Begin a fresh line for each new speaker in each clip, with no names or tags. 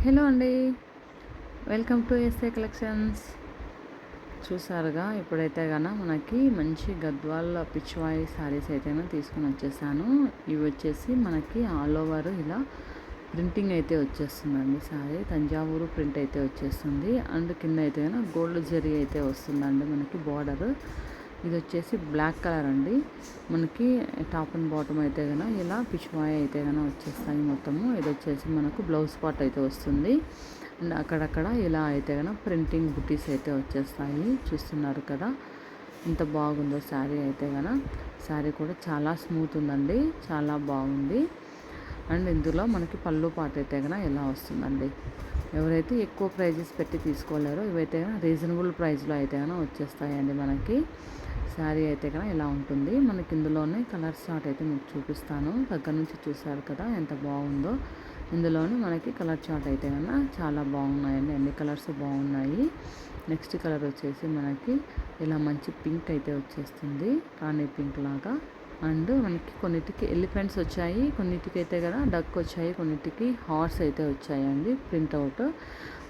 Hello అండి, welcome to SA collections. చూసారుగా ఇప్పుడైతే మనకి మంచి గద్వాల్ పిచ్వాయి శారీస్ అయితే తీసుకొని వచ్చేసాను. ఇవి వచ్చేసి మనకి ఆల్ ఓవర్ ఇలా ప్రింటింగ్ అయితే వచ్చేస్తుందండి. శారీ తంజావూరు ప్రింట్ అయితే వచ్చేస్తుంది. అండ్ కింద అయితే గోల్డ్ జరీ అయితే వస్తుందండి మనకి బార్డర్. ఇది వచ్చేసి బ్లాక్ కలర్ అండి. మనకి టాప్ అండ్ బాటమ్ అయితే ఇలా పిచ్వాయి అయితే వచ్చేస్తాయి మొత్తము. ఇది వచ్చేసి మనకు బ్లౌజ్ పార్ట్ అయితే వస్తుంది. అండ్ అక్కడక్కడ ఇలా అయితే ప్రింటింగ్ బుటీస్ అయితే వచ్చేస్తాయి. చూస్తున్నారు కదా ఎంత బాగుందో శారీ అయితే శారీ కూడా చాలా స్మూత్ ఉందండి, చాలా బాగుంది. అండ్ ఇందులో మనకి పళ్ళు పాట అయితే ఇలా వస్తుందండి. ఎవరైతే ఎక్కువ ప్రైజెస్ పెట్టి తీసుకోలేరో ఇవైతే రీజనబుల్ ప్రైస్లో అయితే వచ్చేస్తాయండి మనకి. శారీ అయితే ఇలా ఉంటుంది. మనకి ఇందులోనే కలర్ చార్ట్ అయితే మీకు చూపిస్తాను. దగ్గర నుంచి చూసారు కదా ఎంత బాగుందో. ఇందులోనే మనకి కలర్ చార్ట్ అయితే చాలా బాగున్నాయండి, అన్ని కలర్స్ బాగున్నాయి. నెక్స్ట్ కలర్ వచ్చేసి మనకి ఇలా మంచి పింక్ అయితే వచ్చేస్తుంది, రాణి పింక్ లాగా. అండ్ మనకి కొన్నిటికి ఎలిఫెంట్స్ వచ్చాయి, కొన్నిటికి అయితే డక్ వచ్చాయి, కొన్నిటికి హార్స్ అయితే వచ్చాయండి ప్రింట్అవుట్.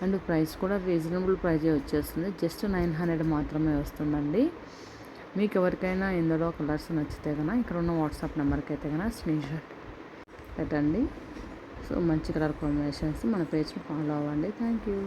అండ్ ప్రైస్ కూడా రీజనబుల్ ప్రైజే వచ్చేస్తుంది. జస్ట్ 900 మాత్రమే వస్తుందండి. మీకు ఎవరికైనా ఇందులో కలర్స్ నచ్చితే ఇక్కడ ఉన్న వాట్సాప్ నెంబర్కి అయితే స్క్రీన్ షాట్ పెట్టండి. సో మంచి కలర్ కాంబినేషన్స్ మన పేజ్ని ఫాలో అవ్వండి. Thank you.